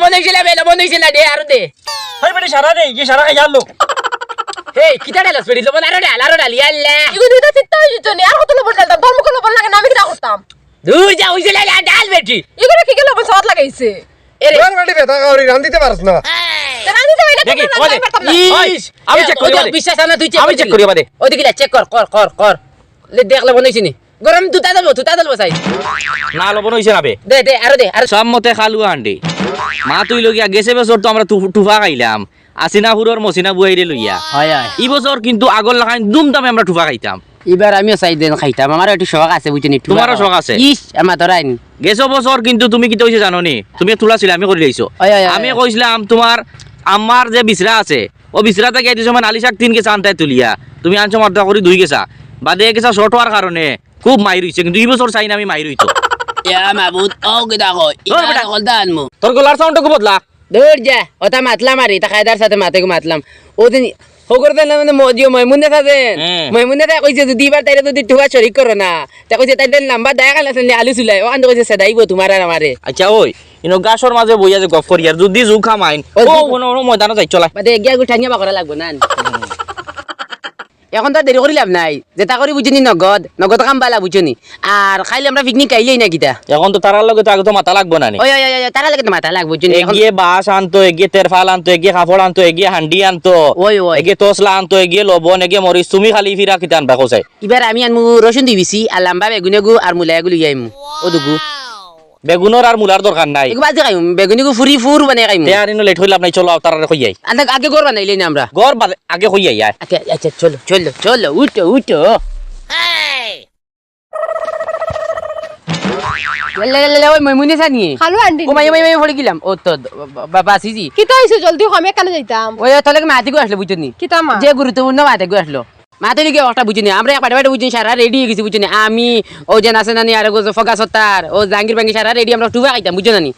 লবণ হইছে না দে আর দে হই বেটি সারা দে কি সারা খাই আলো হে কিটা ডালাস পেড়ি লবণ আরো ডালি আল্লাহ ইগো দুইটা চিত্তা হইতো নি আর কত লবণ ডালতাম ধর্মকে লবণ লাগে না আমি কি করতাম দূর যা হইছে লাগা ডাল বেটি ইগো কি কি লবণ সাত লাগাইছে এরে তোর বেটি বেটা কাউরি রান্দিতে পারছ না রানি তো এটা দেখি ওদে আমি চেক করি বাদে বিশ্বাস না তুই আমি চেক করি বাদে ওদিকে চেক কর লে দেখ লবণ হইছে নি গরম তুতা দালবো সাই না লবণ হইছে না বে দে আর সব মতে খালু আন্ডি মা তুই লগিয়া গেছে বছর তো আমরা টুফা খাইলাম আসিনা হুরর মসিনা বুয়াইরে লইয়া হয় এই বছর কিন্তু আগর লাগাই দুমদামে আমরা টুফা খাইতাম এবার আমিও চাই দেন খাইতাম আমার একটু শখ আছে বুঝনি তোমারও শখ আছে ইস আমার ধরাইন গেছো বছর কিন্তু তুমি কি কইছে জানো নি তুমি তুলা ছিল আমি করে লইছো আমি কইছিলাম তোমার আমার যে বিছরা আছে ও বিছরাতে গিয়ে দিছো মানে আলিশাক 3 কেজি আনতাই তুলিয়া তুমি আনছো মাত্রা করে 2 গেছা বাদে গেছা শর্ট হওয়ার কারণে খুব মাইর হইছে কিন্তু এই বছর চাই না আমি মাইর হইতো ইয়া মাবুদ ও গদা কই ইটা কলদান মু তোর গলার সাউন্ডটা বদলা দূর যা ওটা মাতলাম আরে তা খায়দার সাথে মাতে মাতলাম ওদিন হগরতে না মানে মজিও মাইমুনে থাকেন মাইমুনে তা কইছে যদি বার তাইলে যদি ঠুয়া শরীক করো না তা কইছে তাইলে নাম্বার দায়া কাল আসলে আলু চুলাই ও আন্দ কইছে সেদাইবো তোমার আর আমারে আচ্ছা ওই ইনো গাছর মাঝে বইয়া যে গফ করি আর যদি জুখা মাইন ও কোনো ময়দানে যাই চলা বাদে গিয়া গুঠানিয়া বাকরা লাগবো না এখন তো দেরি করিলাম নাই যেটা করি বুঝিনি নগদ কাম বালা বুঝনি আর খাইলে আমরা পিকনিক খাইলেই না কিটা এখন তো তারার লগে তো আগে তো মাথা লাগবো না নি ওই তারা লাগে তো মাথা লাগবো বুঝনি এখন এগিয়ে বাঁশ আনতো এগিয়ে তেরফাল আনতো এগিয়ে কাপড় আনতো এগিয়ে হান্ডি আনতো ওই এগিয়ে তসলা আনতো এগিয়ে লবণ এগিয়ে মরিচ তুমি খালি ফিরা কিতা আনবা কোসাই এবার আমি আনমু রসুন দিবিছি আর লাম্বা বেগুনেগু আর মুলাগুলো ইয়াইমু ও দুগু বেগুনের আর মুলার দরকার নাই এগু বাজে খাইমু বেগুনিগু ফুর বানাই খাইমু আর ইনো লেট হইলাম নাই চলো তারারে কই যাই আগে গর বানাইলেই না আমরা গর বাদে আগে কই যাই আচ্ছা চলো উঠো ওই মাইমুনে সানি খালু আন্টি ও মাই পড়ে গেলাম ও তো বাবা সিজি কি তো হইছে জলদি আমি কেন যাইতাম ওই তাহলে মাতে গো আসলো বুঝনি কি তামা যে গুরুত্বপূর্ণ মাতে গো আসলো মাতে লিগে একটা বুঝনি আমরা এক পাটে বুঝনি সারা রেডি হয়ে গেছি বুঝনি আমি ও যে নাসে নানি আর গো ফকা সত্তার ও জাঙ্গির বাঙ্গি সারা রেডি আমরা টুবা খাইতাম বুঝছো নানি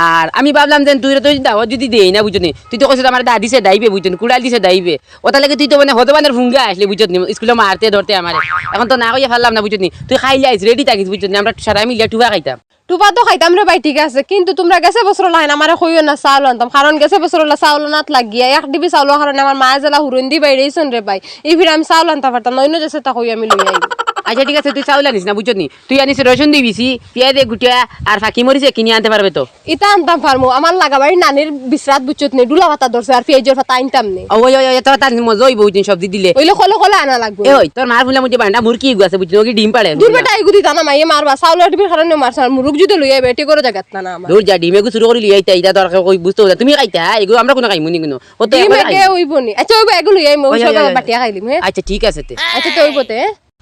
আর আমি ভাবলাম যে তুই তো দাও যদি দেই না বুঝনি তুই তো কইছিস আমার দাদি সে দাইবে বুঝনি কুড়াল দিছে দাইবে ও তাহলে তুই তো মানে হতবানের ফুঙ্গা আসলে বুঝনি স্কুলে মারতে ধরতে আমারে এখন তো না কইয়া ফেললাম না বুঝনি তুই খাইলে আইস রেডি থাকিস বুঝনি আমরা সারা মিলিয়া টুবা খাইতাম টুপা তো খাইতাম রে ভাই ঠিক আছে কিন্তু তোমরা গেছে বছর লাইন আমার কইও না চাউল আনতাম কারণ গেছে বছর চাউল নাত লাগিয়া এক ডিবি চাউল কারণে আমার মা জেলা হুরন্দি বাইরেইছন রে ভাই এই ফির আমি চাউল আনতে পারতাম নইনো যেছে তা কই আমি লই আইব আচ্ছা ঠিক আছে তুই চাউল আনিস না বুঝনি তুই আনিস রসুন দিবিছি পেঁয়াজ গুটিয়া আর ফাঁকি মরিছে কিনে আনতে পারবে তো ইটা আনতাম পারমু আমার লাগাবাড়ি নানির বিশ্রাত বুঝছত নি ডুলা পাতা ধরছে আর পেঁয়াজের পাতা আনতাম নি ওই তোর তার মজা হইব বুঝনি সবজি দিলে ওইলে কলে আনা লাগবে ওই তোর মার ফুলা মুঝে বান্ডা মুরকি আছে বুঝনি ওকে ডিম পাড়ে দূর বেটা এগুদি জানা মাইয়ে মারবা চাউলের ডিবির কারণে মারছ আর মুরুক যদি লই আইবে এটি করে জায়গাত না আমার দূর যা ডিমে শুরু করে লিয়ে আইতা এটা দরকার কই বুঝতে হবে তুমি খাইতা এগুলো আমরা কোনো খাইমু নি কোনো ও তো ডিম একে হইব নি আচ্ছা ওইবা এগুলো লই আইমু সব বাটিয়া খাইলিম হে আচ্ছা ঠিক আছে তে আচ্ছা তো হইবতে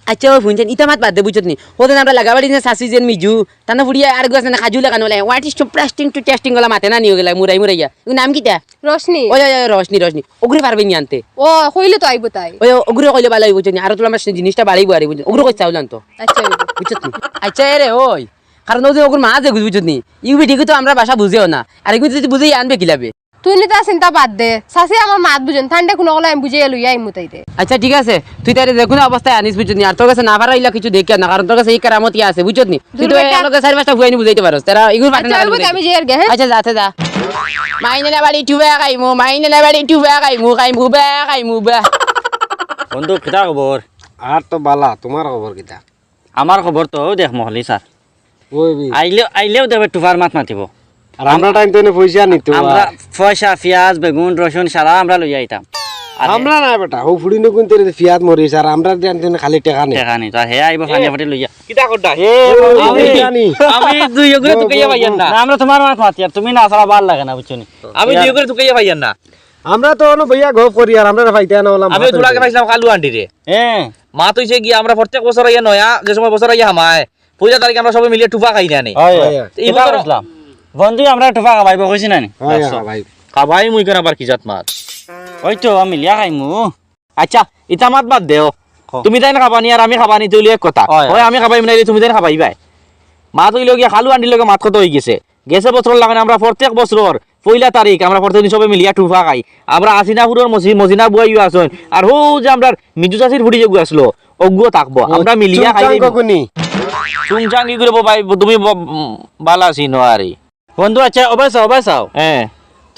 আচ্ছা ওই ফুনছেন ইটা মাত বাদ দে বুঝতনি ওদের আমরা লাগাবাড়ি না সাসি যেন মিজু তানা ফুড়িয়া আর গাছ না খাজু লাগানো লাই হোয়াট ইজ টু টেস্টিং গলা মাতে না নিও গেলা মুরাইয়া এর নাম কিটা রশনি ওই রশনি ওগুরে পারবে নি আনতে ও কইলে তো আইব তাই ওই ওগুরে কইলে ভালো হইব বুঝনি আর তো আমরা জিনিসটা বাড়াইবো আর বুঝনি ওগুরে কই চাউল আনতো আচ্ছা হইব বুঝতনি আচ্ছা রে ওই কারণ ওদের ওগুর মা যে বুঝতনি ইউবি ঠিক তো আমরা ভাষা বুঝেও না আর এগুলো যদি বুঝেই আনবে কিলাবে তুই নিতা চিন্তা বাদ দে সাসি আমার মাত বুঝেন ঠান্ডা কোনো গলা আমি বুঝে লই আইমু তাইতে আচ্ছা ঠিক আছে তুই তারে যে কোনো অবস্থায় আনিস বুঝতনি আর তোর কাছে না পারাইলা কিছু দেখে না কারণ তোর কাছে এই কারামতি আছে বুঝতনি তুই তো এলাকা চার পাঁচটা হুয়াইনি বুঝাইতে পারোস তারা এগুলো পাঠান আমি যে আর গে হ্যাঁ আচ্ছা যাতে যা মাইনে না বাড়ি টুবা খাইমু বা বন্ধু কিতা খবর আর তো বালা তোমার খবর কিটা আমার খবর তো দেখ মহলি স্যার ওই বি আইলেও দেবে টুফার মাত মাতিব আর আমরা টাইম তো পয়সা নিতে আমরা পয়সা পেঁয়াজ বেগুন রসুন সারা আমরা লই আইতাম আমরা না বেটা ও ফুড়ি নকুন তেরে ফিয়াত মরিস আর আমরা জানতেন খালি টাকা নেই টাকা নেই তো হে আইব পানি ফাটি লইয়া কিটা করডা আমি জানি আমি দুই ওগরে তুকাইয়া পাইয়ান না আমরা তোমার মাত মাতি আর তুমি না সারা ভাল লাগে না বুঝছনি আমি দুই ওগরে তুকাইয়া পাইয়ান না আমরা তো অন ভাইয়া গপ করি আর আমরা পাইতে না হলাম আমি তোলাকে পাইছিলাম কালু আন্টি রে মা তুইছে গিয়া আমরা প্রত্যেক বছর আইয়া নয়া যে সময় বছর আইয়া হামায় পূজা তারিখ আমরা সবাই মিলিয়ে টুপা খাই না নি এই বছর আসলাম বন্ধু আমরা টুপা খাবাইব কইছি না নি ভাই খাবাই মুই কেন আবার কি জাত মাছ ওই তো আমি লিয়া খাইমু আচ্ছা ইটা মাত বাদ দেও তুমি তাই না খাবানি আর আমি খাবানি তুই এক কথা হয় আমি খাবাই নাই তুমি তাই খাবাই ভাই মা তুই লগিয়া খালু আন্টির লগে মাত কত হয়ে গেছে বছর লাগানে আমরা প্রত্যেক বছর পয়লা তারিখ আমরা প্রত্যেকদিন সবাই মিলিয়া টুফা খাই আমরা আসিনাপুরের মসিনা বুয়াইও আসন আর হো যে আমরা মিজু চাষির ফুটি যেগুলো আসলো ওগুলো থাকবো আমরা মিলিয়া খাই চুংচাং কি করে ভাই তুমি বালা আছি নো আরে বন্ধু আচ্ছা ওবাই চাও হ্যাঁ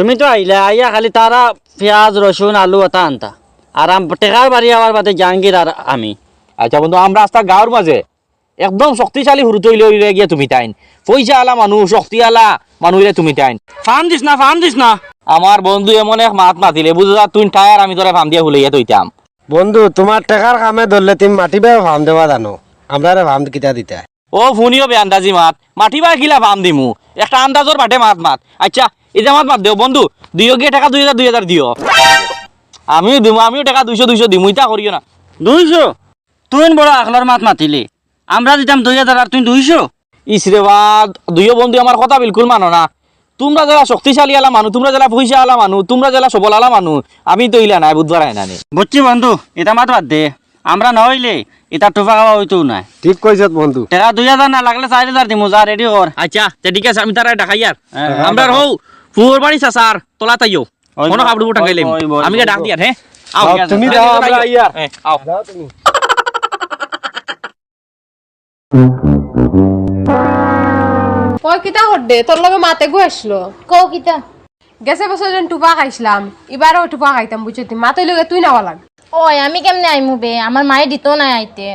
তুমি তো আইলা আইয়া খালি তারা পেঁয়াজ রসুন আলু ওটা আনতা আর টেকার বাড়ি আমার বাদে জাহাঙ্গীর আর আমি। আচ্ছা বন্ধু আমরা আস্তা গাঁৱৰ মাঝে একদম শক্তিশালী হুরু তৈল গিয়ে তুমি তাইন পয়সা আলা মানুষ শক্তি আলা মানুষে তুমি তাইন ফার্ম দিস না আমার বন্ধু এমন এক মাত মাতিলে বুঝা তুই টায়ার আমি তোরা ফার্ম দিয়ে হুলাইয়া তৈতাম। বন্ধু তোমার টাকার কামে ধরলে তুমি মাটিবে ফার্ম দেওয়া জানো আমরা ফার্ম কিতা দিতে ও ফুনিও বে আন্দাজি মাতিবা গিলা ফার্ম দিমু একটা আন্দাজর বাটে মাত আচ্ছা এটা মাত দেও বন্ধু দিও গিয়ে টাকা 2000 দিও আমিও দিমু আমিও টাকা 200 দিমু ইটা করিও না। 200 তুই বড় আখলার মাত মাতিলি আমরা দিতাম 2000 আর তুই 200। ইসরে বাদ দুইও বন্ধু আমার কথা বিলকুল মানো না। তোমরা যারা শক্তিশালী আলা মানুষ তোমরা যারা পয়সা আলা মানুষ তোমরা যারা সবল আলা মানুষ আমি তো ইলা নাই বুধবার আয় না বুঝছি বন্ধু এটা মাত বাদ দে আমরা নহইলে এটা টোপা খাওয়া হইতো না। ঠিক কইছ বন্ধু টাকা 2000 না লাগলে 4000 দিমু যা রেডি কর। আচ্ছা ঠিক আছে আমি তারা ঢাকাই আর হ্যাঁ, আমরা হও ফুর বাড়ি স্যার তোলা তাইও কোনো কাপড় বুটা গেলাম আমি ডাক দিয়া হ্যাঁ আও তুমি যাও আমরা আইয়া আও যাও তুমি ওই কিতা হড্ডে তোর লগে মাতে গো আসলো কও কিতা গেছে বছর যেন টুপা খাইছিলাম এবারও টুপা খাইতাম বুঝছি মাতে লগে তুই নাওয়া লাগ ওই আমি কেমনে আইমু বে আমার মায়ে দিত না আইতে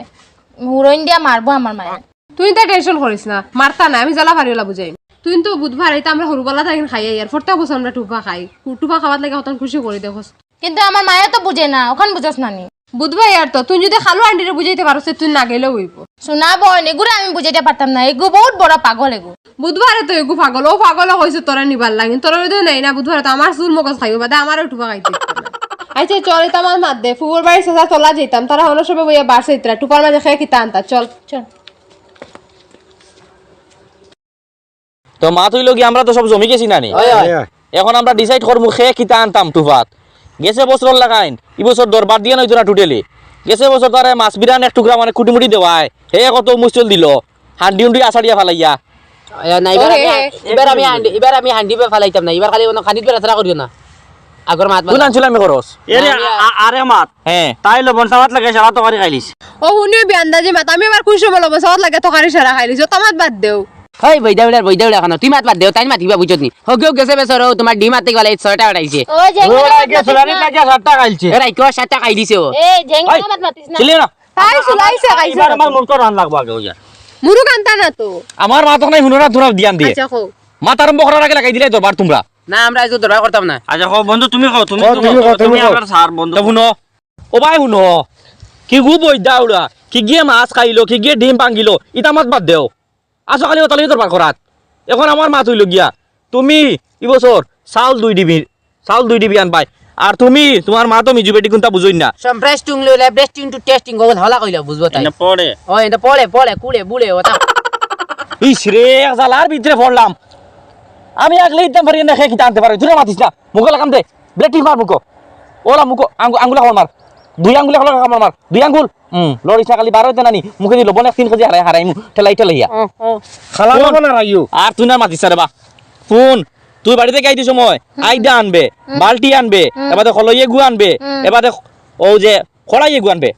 হুরইন দিয়া মারবো আমার মায়ে তুই তো টেনশন করিস না মারতা না আমি জ্বালা ভারিওলা বুঝাই তুই তো বুধবার আইতা আমরা হরুবেলা থাকি খাই আর ফোরটা বছর আমরা টুপা খাই টুপা খাওয়ার লাগে হতন খুশি করে দেখোস কিন্তু আমার মায়ে তো বুঝে না ওখান বুঝস নানি বুধবার আর তো তুই যদি খালু আন্টিরে বুঝাইতে পারো তুই না গেলেও হইব শোনা বোন এগুলো আমি বুঝাইতে পারতাম না এগু বহুত বড় পাগল এগু বুধবারে তো এগু পাগল ও পাগল হয়েছে তোরা নিবার লাগে তোরা তো নেই না বুধবারে তো আমার চুল মগজ খাইব বাদে আমারও টুপা খাইতে আচ্ছা চল এটা আমার মাত দে ফুবর বাড়ি সাজা চলা যেতাম তারা হলো সবে বইয়া বাড়ছে ইতরা টুপার মাঝে খেয়ে কিতা আনতা চল চল তো মা তুই লগি আমরা তো সব জমি গেছি নানি এখন আমরা ডিসাইড করবো খে কিতা আনতাম টুফাত গেছে বছর লাগাইন এই বছর দরবার দিয়ে নইতো না টুটেলি গেছে বছর তারে মাছ বিরান এক টুকরা মানে কুটিমুটি দেওয়ায় হে কত মুশকিল দিল হান্ডি উন্ডি আছাড়িয়া ফালাইয়া না এবার আমি হান্ডি পে ফালাইতাম না এবার খালি খানিত পে রাস্তা করিও না আগর মাত কোন আনছিল আমি খরচ এরে আরে মাত হ্যাঁ তাই লবণ সাবাত লাগে সারা তো করে খাইলিস ও শুনিও বিয়ান্দাজি মাত আমি এবার খুশি বলব সব লাগে তকারি সারা খাইলিস তো মাত বাদ দেও হই বইদাউড়া খানো তুই মাত বাদ দেও তাই মাতিবা বুঝত নি হগেও গেছে বেসর তোমার ডি মাতে গেলে 6টা উঠাইছে ওই ওরা গে জেঙ্গি সোলারি লাগিয়া সাতটা খাইছে এরা কেউ 7টা খাই দিছে ও এই জেঙ্গি মত মাতিস না ছিলে না তাই সুলাইছে খাইছে এবার আমার মুখ রান লাগবো আগে ওইয়া মুরু কান্তা না তো আমার মা তো নাই হুনরা ধরা দিয়ান দিয়ে আচ্ছা কও মাত আরম্ভ করার আগে লাগাই দিলে দরবার তোমরা না আমরা আজ দরবার করতাম না আচ্ছা কও বন্ধু তুমি কও তুমি তুমি কও। আমার স্যার বন্ধু তো শুনো ও ভাই শুনো কি গু বইদাউড়া কি গিয়ে মাছ খাইলো কি গিয়ে ডিম ভাঙিলো ইটা মাত বাদ দেও আসো খালি ওতালি দরবার করাত এখন আমার মা তুইল গিয়া তুমি এই বছর চাউল 2 ডিবি আনবাই আর তুমি তোমার মা তো মিজু বেটি কোনটা বুঝই না সম ব্রেস্টিং লইলে ব্রেস্টিং টু টেস্টিং গোল হলা কইলা বুঝবো তাই না পড়ে ও এটা পড়ে কুড়ে বুড়ে ওটা ইস রে জালার ভিতরে পড়লাম আমি আগলে ইতাম পারি না খেয়ে আনতে পারি তুই মাতিস না মুখে লাগাম দে ব্লেটিং মার মুখো ওলা মুখো আঙ্গুলা খাবার মার 2 আঙ্গুলা খাবার মার 2 আঙ্গুল লড়িস না খালি 12 হইতে নানি মুখে দিল বনে 3 কেজি হারাইমু ঠেলাইয়া খালা লাগো না রাইও আর তুই না মাতিস রে বা ফোন তুই বাড়িতে গাইতে সময় আইডা আনবে বালতি আনবে এবারে খলইয়ে গু আনবে এবারে ও যে খড়াইয়ে গু আনবে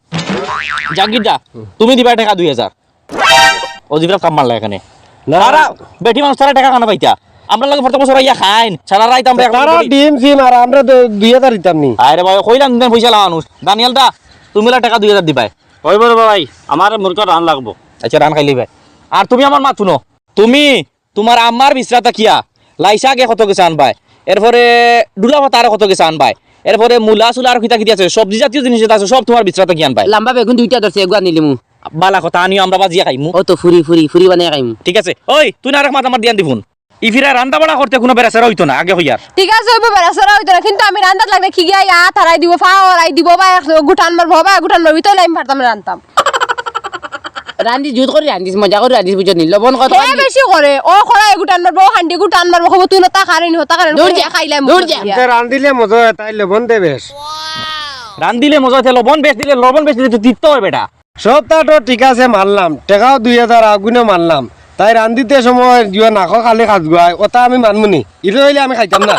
জাগিরটা তুমি দিবা টাকা 2000 ও জিবরা কাম মারলা এখানে তারা বেটি মানুষ তারা টাকা কানা পাইতা আমরা লাগে প্রথম বছর আইয়া খাইন সারা রাত আমরা তারা ডিম সিম আর আমরা তো 2000 দিতাম নি আরে ভাই কইলাম দিন পয়সা লাগা মানুষ দানিয়াল দা তুমি লা টাকা 2000 দিবাই ওই বড় ভাই আমার মুরগা রান লাগবো আচ্ছা রান খাইলি ভাই আর তুমি আমার মা শুনো তুমি তোমার আম্মার বিশ্রাতা কিয়া লাইসা আগে কত গেছে আনবাই এরপরে ডুলা ভাত আর কত গেছে আনবাই এরপরে মূলা চুলা আর কিতা কিতা আছে সবজি জাতীয় জিনিস আছে সব তোমার বিশ্রাতা কি আনবাই লম্বা বেগুন 2টা ধরছে এগুয়া নিলিমু বালা কথা আনিও আমরা বাজিয়া খাইমু ও তো ফুরি বানাই খাইমু ঠিক আছে ওই তুই না রাখ মাত আমার দিয়ান দিবুন ইফিরা রান্না বাড়া করতে কোনো বেরাসেরা হইতো না আগে হইয়ার ঠিক আছে ওই বেড়া সরা হইতো না কিন্তু আমি রান্দাত লাগলে কি গিয়া ইয়া তারাই দিব ফাওয়ারাই দিব বা গুটান মারবো বা গুটান মারবি তো লাইম পারতাম রান্তাম রান্দি জুত করে রান্দিস মজা করে রান্দিস বুঝত নি লবণ কত হে বেশি করে ও খড়াই গুটান মারবো হান্ডি গুটান মারবো খবর তুই না তা খারেনি হতা কারণ দূর যা, খাইলাম দূর যা। রান্দিলে মজা হয় তাই লবণ দে বেশ রান দিলে মজা হচ্ছে লবণ বেশ দিলে তো তিক্ত হয় বেটা সবটা তো ঠিক আছে মানলাম টাকাও 2000 আগুনে মানলাম তাই রান্দিতে সময় জিও নাকো খালি খাজ গুয়াই ওটা আমি মানমুনি ইটো হইলে আমি খাইতাম না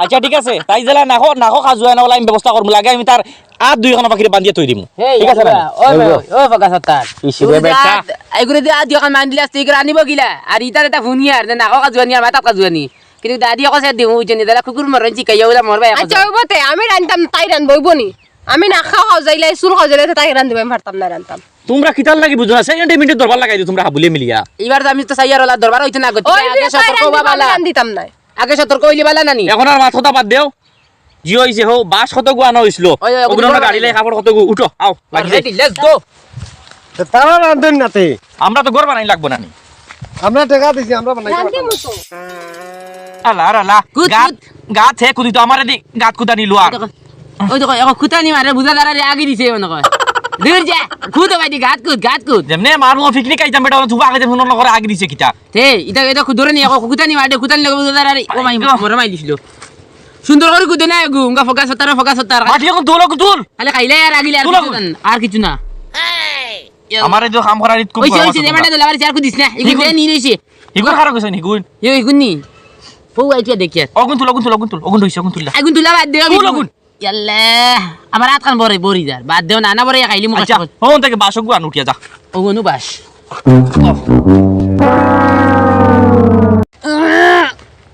আচ্ছা ঠিক আছে তাই জেলা নাকো খাজুয়া না বলে আমি ব্যবস্থা করবো লাগে আমি তার আর 2 খানা পাখিরে বান্ধিয়ে থই দিমু ঠিক আছে না ও ফাকা সত্তার ইসিরে বেটা। এগুলো দিয়ে আদি ওখান মান দিলে আস্তে করে আনিব গিলা আর ইতার এটা ফুনিয়ার না কাকা জুয়ানি আর মাতা কাকা জুয়ানি কিন্তু দাদি কসে দিও বুঝছেন দাদা কুকুর মরন চিকাইয়া ওলা মরবা আচ্ছা ওইবতে আমি রান্তাম তাই রান বইবনি আমি না খাওয়া যাইলে চুল খাওয়া যাইলে তাই রান দিবাই পারতাম না রান্তাম তোমরা কিতাল লাগি বুঝো না সেকেন্ড মিনিট দরবার লাগাই দিও তোমরা হাবুলে মিলিয়া এবার তো আমি তো সাইয়ার ওলা দরবার হইতো না গতি ওই আগে সতর্ক হবা বালা রান দিতাম না আগে সতর্ক হইলি বালা নানি এখন আর মাথা বাদ দেও জি হইছে হো বাস কত গু আনা হইছিল ওই, ওগুলো আমরা গাড়ি লাই কাপড় কত গু উঠো আও লাগি যাই লেটস গো তারা রান্ধেন নাতে আমরা তো গড় বানাই লাগবো না নি আমরা টাকা দিছি আমরা বানাই রান দিমু তো আলা আলা কুদ, গাত কুদ। গাত হে কুদি তো আমার এদি গাত কুদা নিলো আর ওই দেখো এখন খুতানি মারে বুঝা দাঁড়ারে আগে দিছে মনে কয় দূর যা খুদ ভাই ঘাত কুদ যেমনে মারু পিকনিক আইতাম বেটা থুবা আগে শুনো না করে আগে দিছে কিটা তে এটা এটা ধরে নি এখন খুতানি মারে খুতানি লাগে বুঝা দাঁড়ারে ও মাই মরে মাই দিছিল সুন্দর করে কুদে না গু উঙ্গা ফোকাস হতার মাটি এখন তুলো তুল খালি খাইলে আর আগিলে আর তুলো। কিছু না, আর কিছু না আমার এই যে কাম করার ইত খুব ওই যে দেমাটা দলাবার চার কুদিস না এগুলো দে নি রইছে হিগুন খারাপ কইছ নি হিগুন এই গুনি ফৌ আইটিয়া দেখি আর অগুন তুল অগুন হইছে অগুন তুললা আগুন তুলা বাদ দেও তুল আগুন। ইয়াল্লা আমার হাত কান বরি যার বাদ দেও না বরে খাইলি মুখ আচ্ছা হন থেকে বাসক গুয়ান উঠিয়া যা ও গনু বাস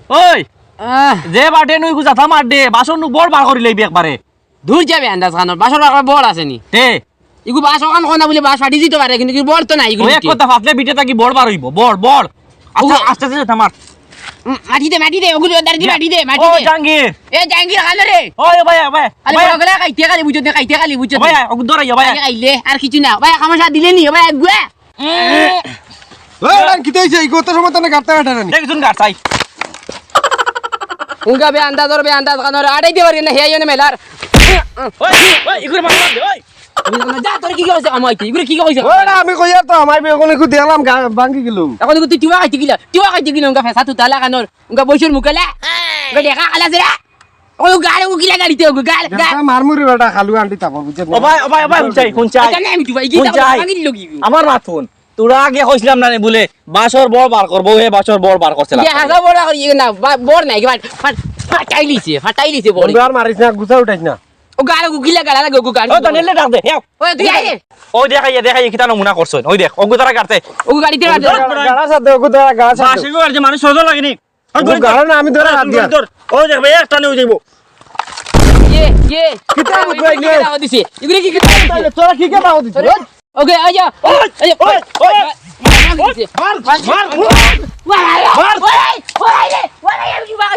ওই যে বাটে নই গুজা থাম আড্ডে বাসন নু বড় বার করি লইবি একবারে দূর যাবে আন্দাজ খানোর বাসর বল আছে নি তে ইগু বাস ওখান কোনা বলে বাস ফাটি দিতে পারে কিন্তু বল তো নাই ইগু ওই এক কথা ফাতলে বিটে থাকি বড় বার হইব বড় আচ্ছা আস্তে আস্তে থামার মাটি দে ওগুলো দাঁড়ি মাটি দে ও জাঙ্গির এ জাঙ্গির খালে রে ওই ভাই ভাই আরে বগলে খাইতে খালি বুঝতে খাইতে খালি বুঝতে ভাই অগুন দরাই ভাই খাইলে আর কিছু না ভাই খামসা দিলে নি ভাই গুয়া ওই রান কি হইছে এই কত সময় তনে গাড়তে কাটা না দেখ শুন গাছ চাই উঙ্গা বে আন্দাজ খানোর আড়াই দিবার না হেয়াই না মেলার ওই ইগুরে মার দে ওই যা তোর কি কইছ আমাইতে ইগুরে কি কইছ ওই না আমি কইয়া তো আমার বেগুনে কু দেখলাম ভাঙ্গি গেল এখন তুই টিওয়া খাইতে গিলা উঙ্গা ফেসা তুই তালা খানোর উঙ্গা বসুর মুখলা উঙ্গা দেখা খালা জরা ও গাড়ি উকিলা গাড়িতে ও গাল গাল মারমুরি বেটা খালু আন্টি তাপ বুঝছেন ও ভাই শুন চাই এটা আমি তুই ভাই কি তা ভাঙি দিল কি আমার মাত ফোন তোরা আগে কইছিলাম না বলে বাসর বড় বার করব হে বাসর বড় বার করছিলাম ইয়া হাসা বড় করি না বড় নাই ফাটাইলিছে বড় বন্ধু আর মারিস না গুছা উঠাইস না ও গাল উকিলা গাল লাগো গো গাল ও তো নেলে ডাক দে হেও ও তুই আয় ওই দেখাই কিটা নমুনা করছন ওই দেখ ওগু তারা কাটতে ও গাড়িতে গাড়া সাথে ওগু ধরা গাড়া সাথে বাসি গো আর যে মানুষ সহজ লাগেনি গাড়া না আমি ধরে হাত দিয়া ওই দেখ ভাই একটা নিয়ে যাইবো ये कितना मुद्दा है? दाव दिसे इगरे की তোরা কি কে দাও দিছ ओके आजा ওই মার वाह वाह वाह वाह वाह वाह